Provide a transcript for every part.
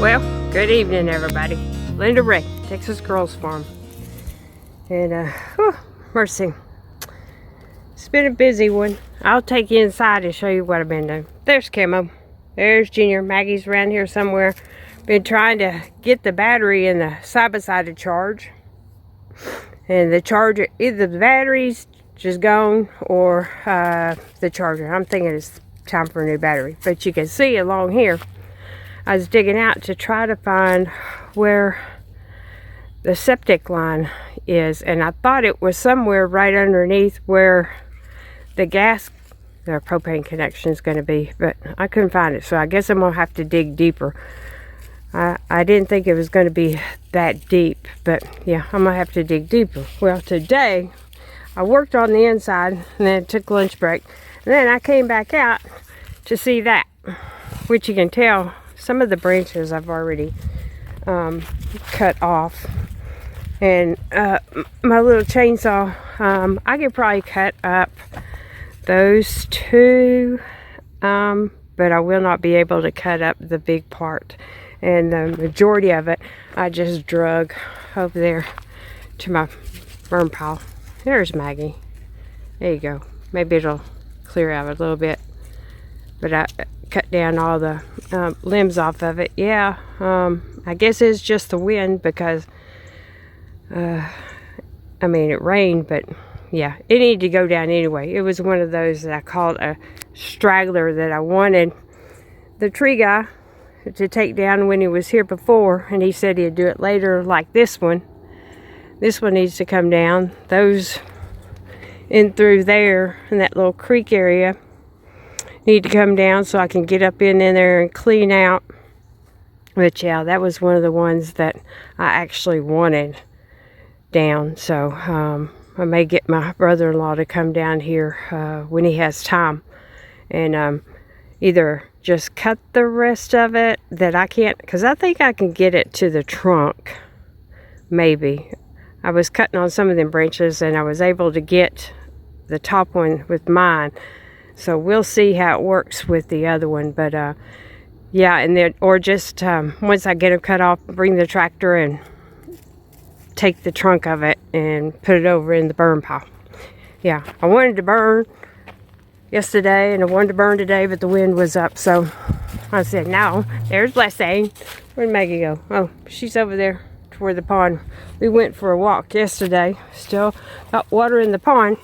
Well, good evening, everybody. Linda Ray, Texas Girls Farm. And, mercy. It's been a busy one. I'll take you inside and show you what I've been doing. There's Camo. There's Junior. Maggie's around here somewhere. Been trying to get the battery in the side-by-side to charge. And the charger, either the battery's just gone or the charger. I'm thinking it's time for a new battery. But you can see along here, I was digging out to try to find where the septic line is, and I thought it was somewhere right underneath where the gas or propane connection is going to be, but I couldn't find it, so I guess I'm going to have to dig deeper. I didn't think it was going to be that deep, but yeah, I'm going to have to dig deeper. Well, today I worked on the inside and then took lunch break, and then I came back out to see that, which you can tell some of the branches I've already cut off. And my little chainsaw, I could probably cut up those two, but I will not be able to cut up the big part. And the majority of it, I just drug over there to my burn pile. There's Maggie. There you go. Maybe it'll clear out a little bit. But I cut down all the limbs off of it. Yeah, I guess it's just the wind because I mean, it rained, but yeah, it needed to go down anyway. It was one of those that I called a straggler that I wanted the tree guy to take down when he was here before, and he said he'd do it later, like this one. This one needs to come down. Those in through there in that little creek area need to come down so I can get up in there and clean out. But yeah, that was one of the ones that I actually wanted down. So I may get my brother-in-law to come down here when he has time and either just cut the rest of it that I can't, because I think I can get it to the trunk. Maybe. I was cutting on some of them branches and I was able to get the top one with mine. So we'll see how it works with the other one. But yeah, and then, or just once I get them cut off, bring the tractor and take the trunk of it and put it over in the burn pile. Yeah, I wanted to burn yesterday and I wanted to burn today, but the wind was up. So I said, no, there's Lacey. Where'd Maggie go? Oh, she's over there toward the pond. We went for a walk yesterday. Still got water in the pond.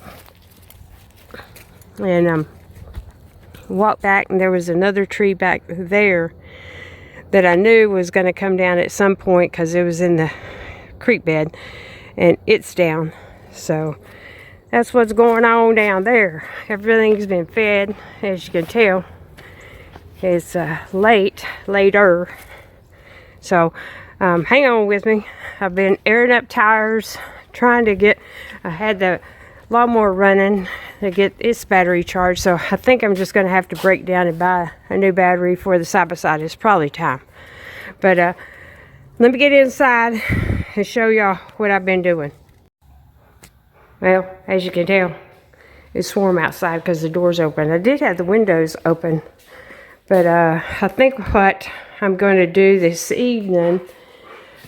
And walked back, and there was another tree back there that I knew was going to come down at some point because it was in the creek bed, and it's down. So that's what's going on down there. Everything's been fed, as you can tell. It's later. So hang on with me. I've been airing up tires, trying to get, I had the lawnmower running to get its battery charged, so I think I'm just going to have to break down and buy a new battery for the side-by-side. It's probably time. But let me get inside and show y'all what I've been doing. Well, as you can tell, it's warm outside because the door's open. I did have the windows open, but I think what I'm going to do this evening,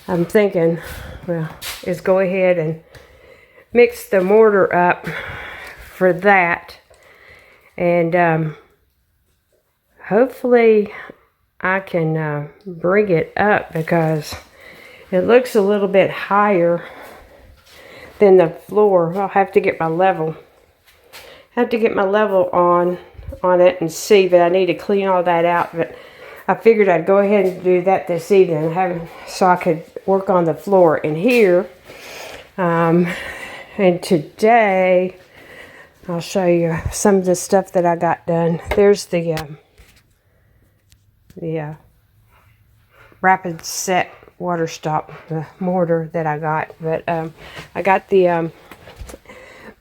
I'm thinking, well, is go ahead and mix the mortar up for that, and hopefully I can bring it up because it looks a little bit higher than the floor. I'll have to get my level. On it and see, but I need to clean all that out. But I figured I'd go ahead and do that this evening, so I could work on the floor in here. And today, I'll show you some of the stuff that I got done. There's the rapid set water stop, the mortar that I got. But I got the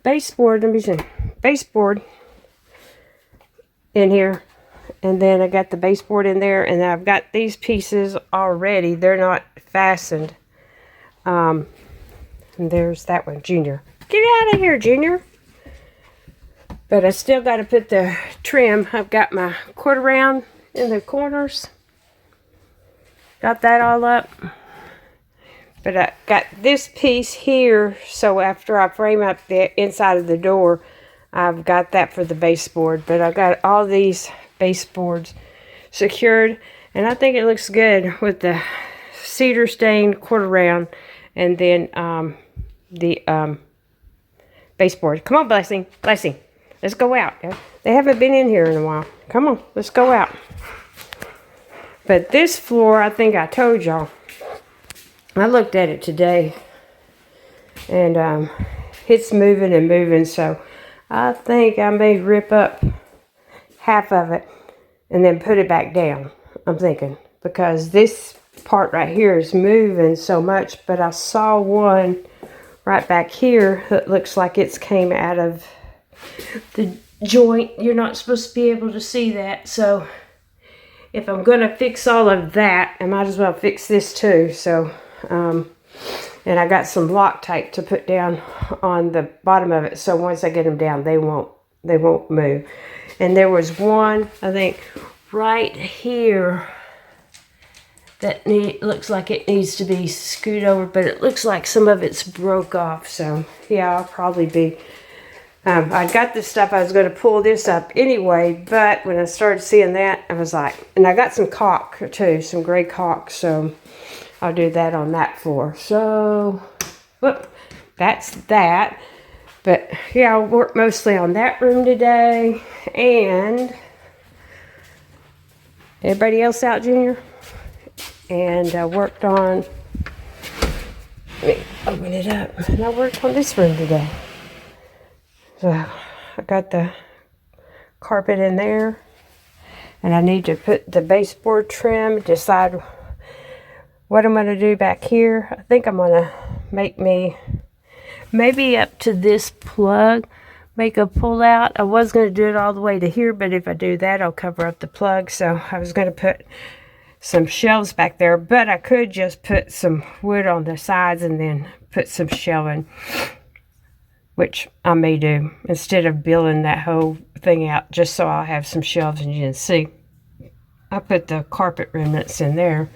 baseboard, baseboard in here. And then I got the baseboard in there, and I've got these pieces already. They're not fastened. And there's that one, Junior. Get out of here, Junior. But I still got to put the trim. I've got my quarter round in the corners. got that all up. But I got this piece here, so after I frame up the inside of the door, I've got that for the baseboard. But I got all these baseboards secured, and I think it looks good with the cedar stained quarter round, and then the baseboard. Come on, Blessing, let's go out. They haven't been in here in a while. Come on, let's go out. But this floor, I think I told y'all, I looked at it today, and it's moving and moving, so I think I may rip up half of it and then put it back down, I'm thinking, because this part right here is moving so much. But I saw one right back here that looks like it's came out of the joint. You're not supposed to be able to see that, so if I'm going to fix all of that, I might as well fix this too. So and I got some Loctite to put down on the bottom of it, so once I get them down, they won't move. And there was one, I think, right here that looks like it needs to be scooted over, but it looks like some of it's broke off. So yeah, I'll probably be I got this stuff, I was going to pull this up anyway, but when I started seeing that, I was like, and I got some caulk too, some gray caulk, so I'll do that on that floor. So, whoop, that's that. But yeah, I'll work mostly on that room today. And everybody else out, Junior? And I worked on, let me open it up. And I worked on this room today. So I got the carpet in there. And I need to put the baseboard trim, decide what I'm going to do back here. I think I'm going to make me, maybe up to this plug, make a pull out. I was going to do it all the way to here, but if I do that, I'll cover up the plug. So I was going to put some shelves back there, but I could just put some wood on the sides and then put some shelving, which I may do instead of building that whole thing out, just so I'll have some shelves. And you can see I put the carpet remnants in there.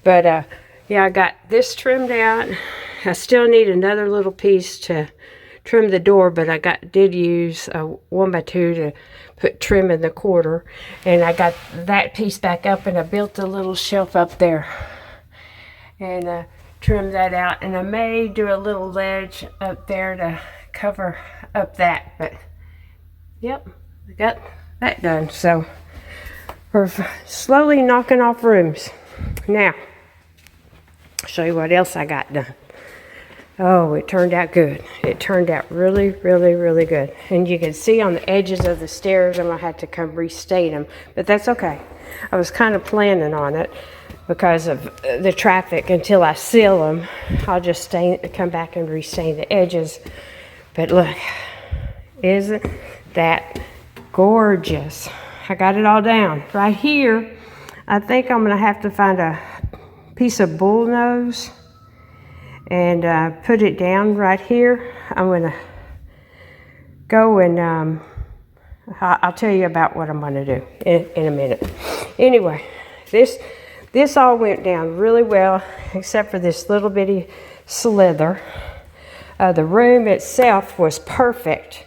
But yeah, I got this trimmed out. I still need another little piece to trim the door, but I did use a 1x2 to put trim in the quarter. And I got that piece back up, and I built a little shelf up there and trimmed that out. And I may do a little ledge up there to cover up that. But yep, I got that done. So we're slowly knocking off rooms. Now, show you what else I got done. Oh, it turned out good. It turned out really, really, really good. And you can see on the edges of the stairs, I'm going to have to come restain them. But that's okay. I was kind of planning on it because of the traffic. Until I seal them, I'll just come back and restain the edges. But look, isn't that gorgeous? I got it all down. Right here, I think I'm going to have to find a piece of bull nose and put it down right here. I'm going to go and I'll tell you about what I'm going to do in a minute. Anyway, this all went down really well, except for this little bitty slither. The room itself was perfect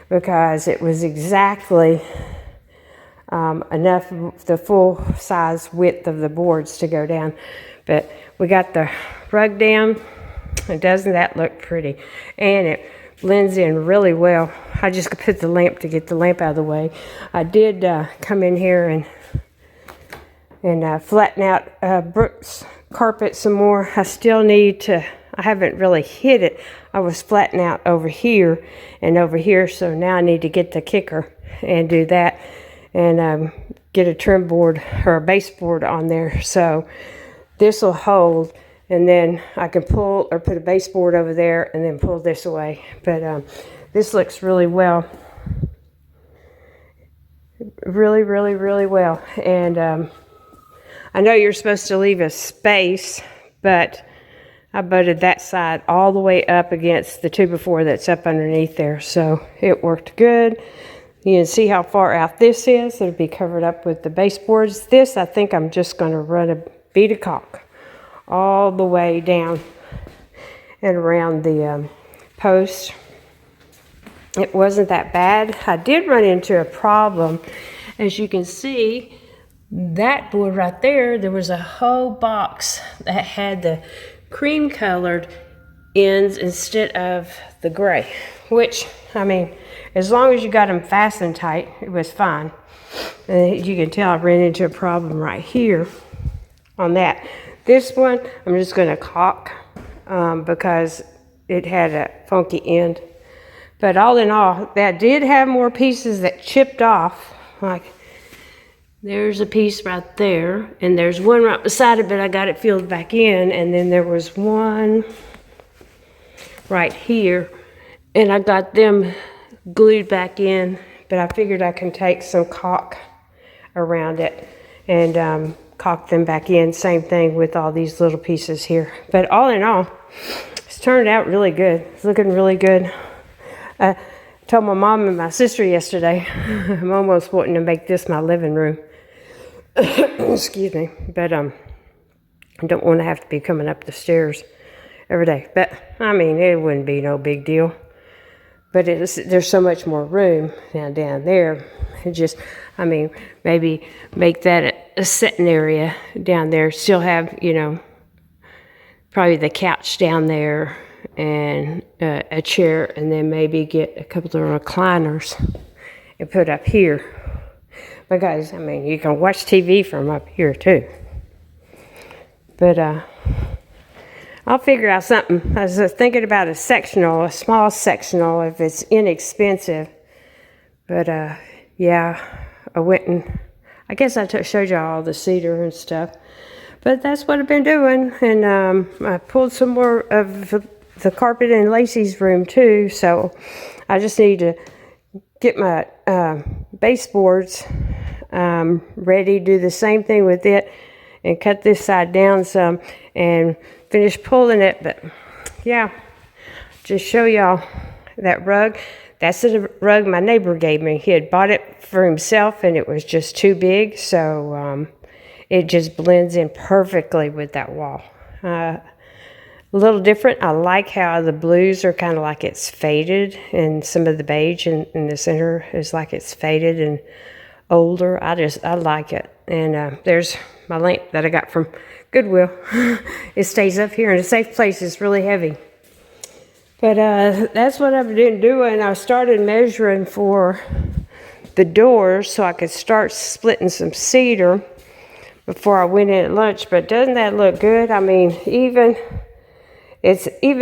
because it was exactly enough the full size width of the boards to go down. But we got the rug down, and doesn't that look pretty? And it blends in really well. I just put the lamp to get the lamp out of the way. I did come in here and flatten out Brooks carpet some more. I still need to, I haven't really hit it. I was flattening out over here and over here, so now I need to get the kicker and do that and get a trim board or a baseboard on there. So this will hold, and then I can pull or put a baseboard over there and then pull this away. But this looks really well. Really, really, really well. And I know you're supposed to leave a space, but I butted that side all the way up against the 2x4 that's up underneath there. So it worked good. You can see how far out this is. It'll be covered up with the baseboards. This, I think I'm just going to run a bead of caulk all the way down and around the post. It wasn't that bad. I did run into a problem. As you can see, that board right there, there was a whole box that had the cream colored ends instead of the gray, which, I mean, as long as you got them fastened tight, it was fine. And you can tell I ran into a problem right here on that. This one, I'm just going to caulk because it had a funky end. But all in all, that did have more pieces that chipped off. Like, there's a piece right there, and there's one right beside it, but I got it filled back in. And then there was one right here, and I got them glued back in. But I figured I can take some caulk around it and caulk them back in. Same thing with all these little pieces here. But all in all, it's turned out really good. It's looking really good. I told my mom and my sister yesterday, I'm almost wanting to make this my living room. Excuse me. But I don't want to have to be coming up the stairs every day. But, I mean, it wouldn't be no big deal. But there's so much more room down there. It just, I mean, maybe make that a sitting area down there. Still have, you know, probably the couch down there and a chair, and then maybe get a couple of recliners and put up here. Because, I mean, you can watch TV from up here too. But I'll figure out something. I was thinking about a small sectional, if it's inexpensive. But yeah, I went and, I guess I showed y'all all the cedar and stuff. But that's what I've been doing. And I pulled some more of the carpet in Lacey's room too. So I just need to get my baseboards ready, do the same thing with it, and cut this side down some and finish pulling it. But yeah, just show y'all that rug. That's the rug my neighbor gave me. He had bought it for himself and it was just too big, so it just blends in perfectly with that wall. A little different. I like how the blues are kind of like it's faded, and some of the beige in the center is like it's faded and older. I like it. And there's my lamp that I got from Goodwill. It stays up here in a safe place. It's really heavy. But that's what I've been doing. I started measuring for the doors so I could start splitting some cedar before I went in at lunch. But doesn't that look good? I mean, even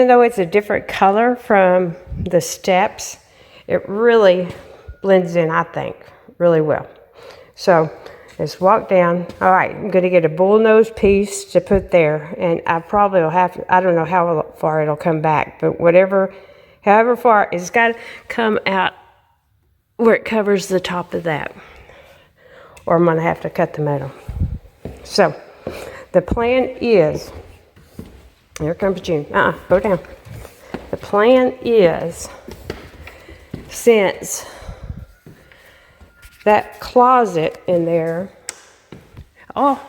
though it's a different color from the steps, it really blends in, I think, really well. So let's walk down. All right, I'm going to get a bullnose piece to put there, and I probably will have to, I don't know how far it'll come back, but however far, it's got to come out where it covers the top of that, or I'm going to have to cut the metal. So the plan is, here comes June. Go down. The plan is, since that closet in there, I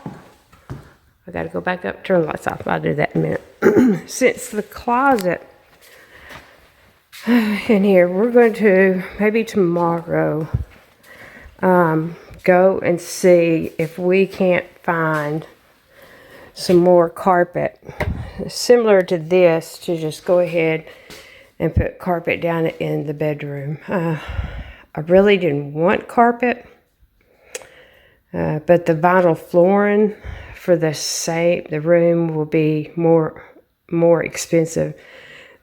got to go back up, turn the lights off. I'll do that in a minute. Since the closet in here, we're going to, maybe tomorrow, go and see if we can't find some more carpet similar to this, to just go ahead and put carpet down in the bedroom. I really didn't want carpet, but the vinyl flooring for the room will be more expensive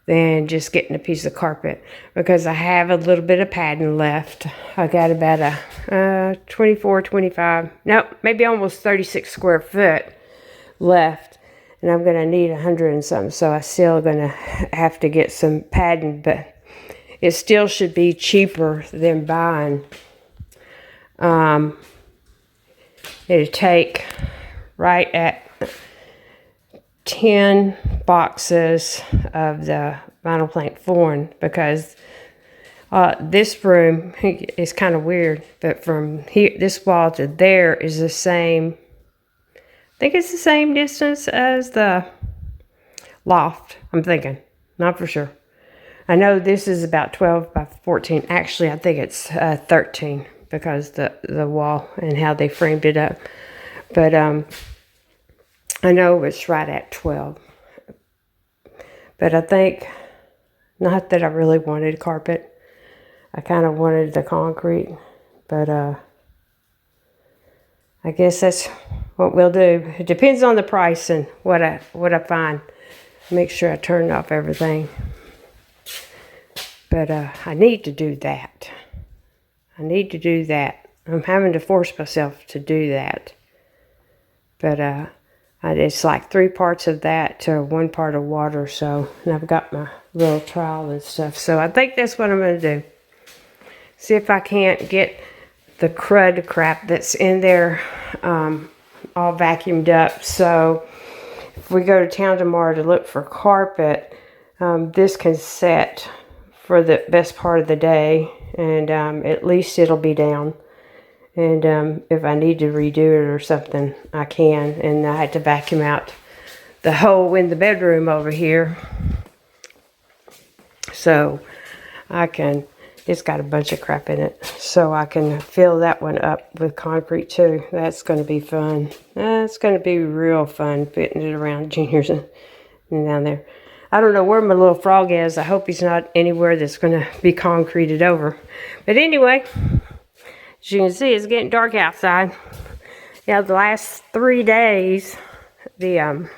than just getting a piece of carpet, because I have a little bit of padding left. I got about a 24, 25, no, maybe almost 36 square foot left, and I'm going to need 100 and something, so I still going to have to get some padding, but it still should be cheaper than buying. It'll take right at 10 boxes of the vinyl plank flooring, because this room is kind of weird, but from here, this wall to there is the same. I think it's the same distance as the loft. I'm thinking, not for sure. I know this is about 12 by 14. Actually, I think it's 13 because the wall and how they framed it up. But I know it's right at 12. But I think, not that I really wanted carpet. I kind of wanted the concrete. But I guess that's what we'll do. It depends on the price and what I find. Make sure I turn off everything. But I need to do that. I need to do that. I'm having to force myself to do that. But it's like 3 parts of that to 1 part of water. So, and I've got my little trowel and stuff. So I think that's what I'm going to do. See if I can't get the crud crap that's in there all vacuumed up. So if we go to town tomorrow to look for carpet, this can set for the best part of the day, and at least it'll be down. And if I need to redo it or something, I can. And I had to vacuum out the hole in the bedroom over here, so I can. It's got a bunch of crap in it, so I can fill that one up with concrete too. That's going to be fun. That's going to be real fun fitting it around Junior's and down there. I don't know where my little frog is. I hope he's not anywhere that's going to be concreted over. But anyway, as you can see, it's getting dark outside. Yeah, the last 3 days, the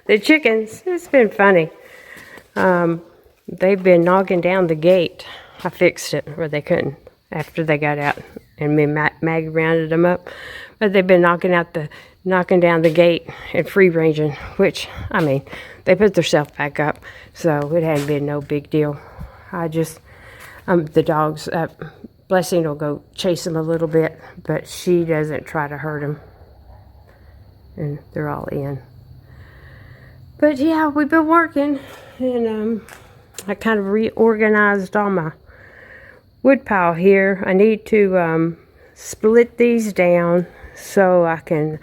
the chickens, it's been funny. They've been knocking down the gate. I fixed it where they couldn't after they got out, and me and Maggie rounded them up. But they've been knocking down the gate and free ranging, which, I mean, they put themselves back up, so it hadn't been no big deal. I just, the dogs, Blessing will go chase them a little bit, but she doesn't try to hurt them, and they're all in. But yeah, we've been working, and I kind of reorganized all my wood pile here. I need to split these down so I can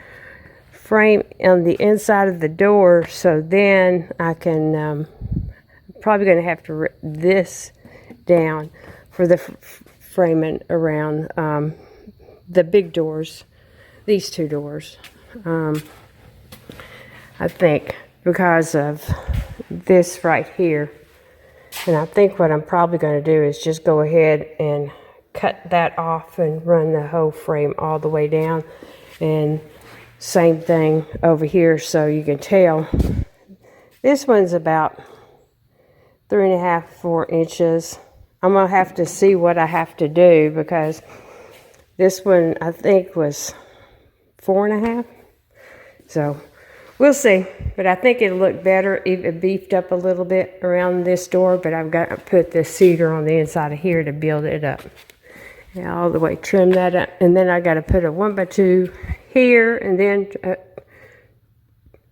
frame on the inside of the door, so then I can probably going to have to rip this down for the framing around the big doors, these 2 doors. I think because of this right here. And I think what I'm probably going to do is just go ahead and cut that off and run the whole frame all the way down. And same thing over here, so you can tell. This one's about 3.5, 4 inches. I'm going to have to see what I have to do, because this one I think was 4.5. So we'll see, but I think it'll look better if it beefed up a little bit around this door, but I've got to put the cedar on the inside of here to build it up. Yeah, all the way, trim that up, and then I got to put a 1x2 here, and then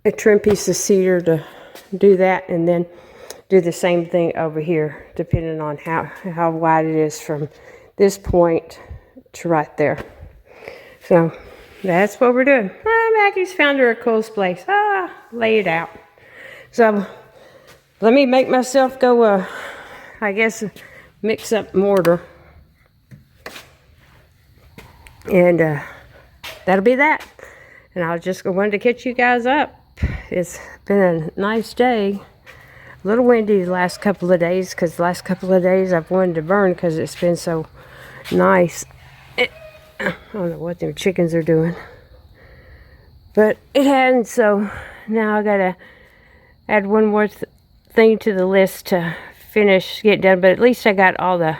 a trim piece of cedar to do that, and then do the same thing over here, depending on how wide it is from this point to right there. So that's what we're doing. Maggie's found her a cool place. Lay it out. So let me make myself go, I guess, mix up mortar. And that'll be that. And I just wanted to catch you guys up. It's been a nice day. A little windy the last couple of days, because the last couple of days I've wanted to burn because it's been so nice. I don't know what them chickens are doing, but it hadn't, so now I gotta add one more thing to the list to finish, get done. But at least I got all the,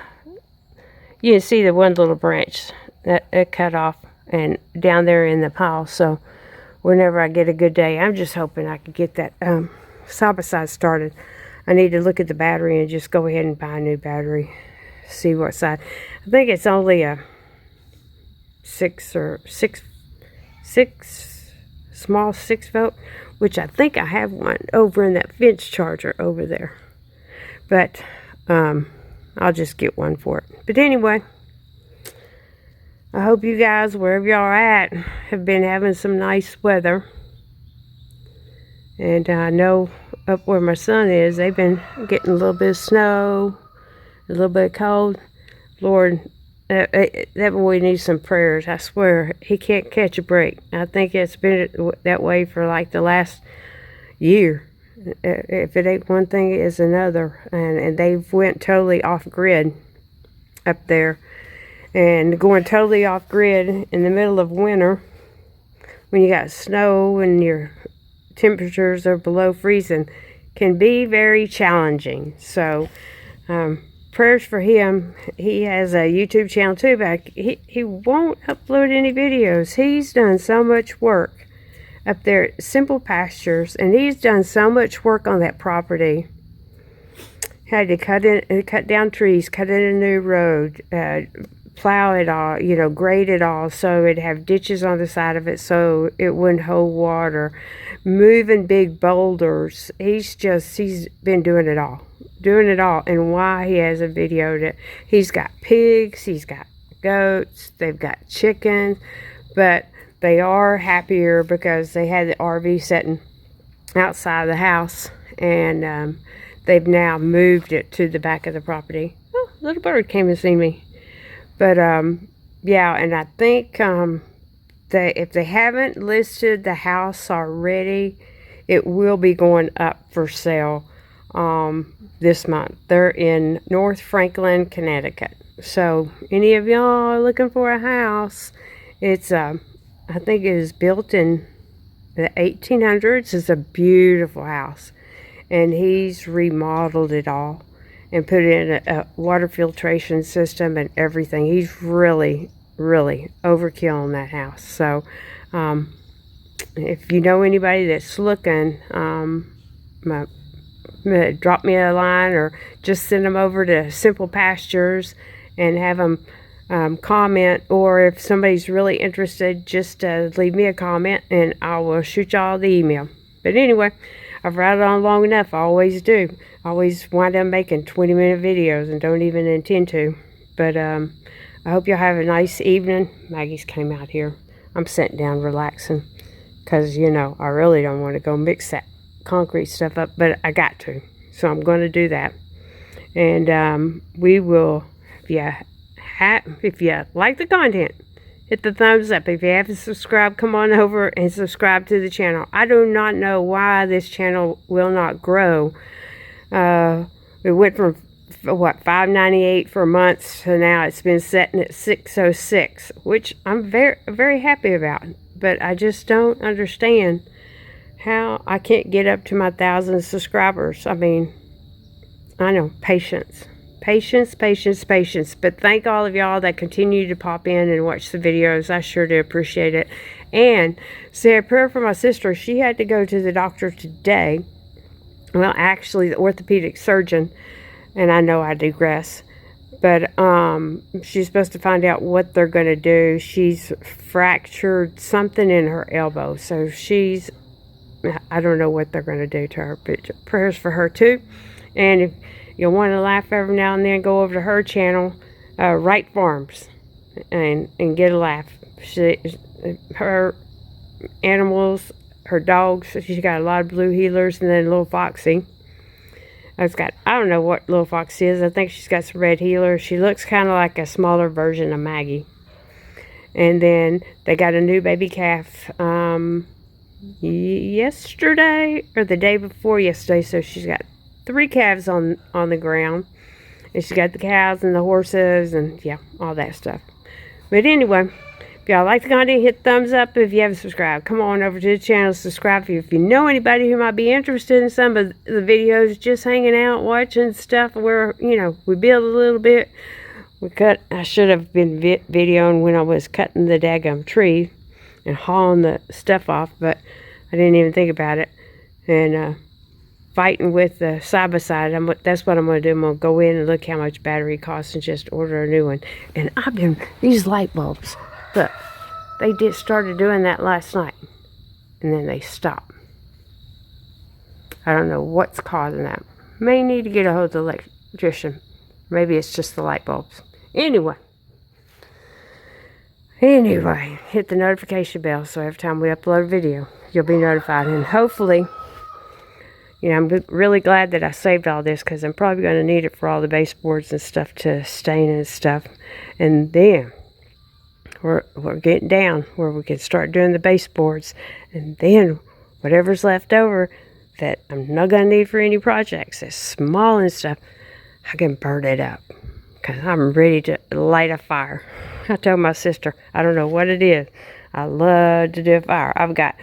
you can see the one little branch that it cut off and down there in the pile. So whenever I get a good day, I'm just hoping I can get that side by side started. I need to look at the battery and just go ahead and buy a new battery, see what side. I think it's only a six small 6 volt, which I think I have one over in that fence charger over there, but I'll just get one for it. But anyway, I hope you guys, wherever y'all are at, have been having some nice weather. And I know up where my son is, they've been getting a little bit of snow, a little bit of cold. Lord, that boy needs some prayers. I swear, he can't catch a break. I think it's been that way for like the last year. If it ain't one thing, it's another. And they've went totally off grid up there. And going totally off grid in the middle of winter, when you got snow and your temperatures are below freezing, can be very challenging. So prayers for him. He has a YouTube channel too, but he won't upload any videos. He's done so much work up there at SimplePastures, and he's done so much work on that property. Had to cut down trees, cut in a new road, plow it all, grade it all so it'd have ditches on the side of it so it wouldn't hold water, moving big boulders. He's been doing it all. And why he hasn't videoed it, he's got pigs, he's got goats, they've got chickens, but they are happier because they had the RV sitting outside the house, and they've now moved it to the back of the property. Oh, little bird came and seen me. But yeah, and I think if they haven't listed the house already, it will be going up for sale this month. They're in North Franklin, Connecticut. So any of y'all are looking for a house, it's I think it is built in the 1800s. It's a beautiful house, and he's remodeled it all and put in a water filtration system and everything. He's really, really overkilling that house. So if you know anybody that's looking, drop me a line or just send them over to SimplePastures and have them comment, or if somebody's really interested, just leave me a comment and I will shoot y'all the email. But anyway, I've rattled on long enough. I always do. I always wind up making 20-minute videos and don't even intend to. But I hope y'all have a nice evening. Maggie's came out here. I'm sitting down relaxing because, I really don't want to go mix that concrete stuff up, but I got to. So I'm going to do that. And we will, if you like the content, hit the thumbs up. If you haven't subscribed, come on over and subscribe to the channel. I do not know why this channel will not grow. It went from $5.98 for months to now it's been sitting at $6.06, which I'm very, very happy about. But I just don't understand how I can't get up to my 1,000 subscribers. I mean, I know, patience. Patience. But thank all of y'all that continue to pop in and watch the videos. I sure do appreciate it. And say a prayer for my sister. She had to go to the doctor today. Well, actually, the orthopedic surgeon. And I know I digress. But she's supposed to find out what they're going to do. She's fractured something in her elbow. So I don't know what they're going to do to her. But prayers for her too. And if you want to laugh every now and then, go over to her channel, Wright Farms, and get a laugh. Her animals, her dogs, she's got a lot of blue heelers, and then little Foxy. I don't know what little Foxy is. I think she's got some red heelers. She looks kind of like a smaller version of Maggie. And then they got a new baby calf yesterday or the day before yesterday. So she's got 3 calves on the ground, and she's got the cows and the horses and all that stuff. But anyway, if y'all like the content, hit thumbs up. If you haven't subscribed, come on over to the channel, subscribe. If you know anybody who might be interested in some of the videos, just hanging out, watching stuff where we build a little bit. I should have been videoing when I was cutting the daggum tree and hauling the stuff off, but I didn't even think about it. And fighting with the side-by-side. That's what I'm going to do. I'm going to go in and look how much battery costs and just order a new one. And these light bulbs, look, they started doing that last night. And then they stopped. I don't know what's causing that. May need to get a hold of the electrician. Maybe it's just the light bulbs. Anyway, hit the notification bell so every time we upload a video, you'll be notified. And hopefully You know, I'm really glad that I saved all this, because I'm probably going to need it for all the baseboards and stuff to stain and stuff. And then we're getting down where we can start doing the baseboards. And then whatever's left over that I'm not going to need for any projects, that's small and stuff, I can burn it up, because I'm ready to light a fire. I told my sister, I don't know what it is, I love to do a fire. I've got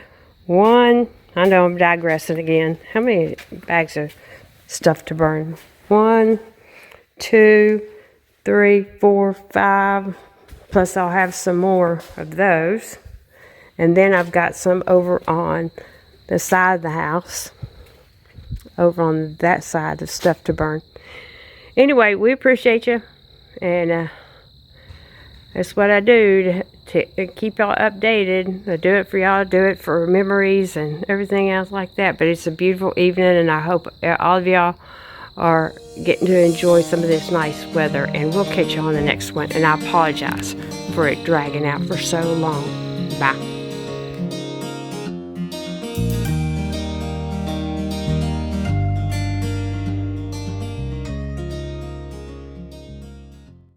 one, I know I'm digressing again. How many bags of stuff to burn? 1, 2, 3, 4, 5. Plus I'll have some more of those. And then I've got some over on the side of the house. Over on that side of stuff to burn. Anyway, we appreciate you. And that's what I do to keep y'all updated. I do it for y'all, do it for memories and everything else like that. But it's a beautiful evening, and I hope all of y'all are getting to enjoy some of this nice weather. And we'll catch you on the next one. And I apologize for it dragging out for so long. Bye.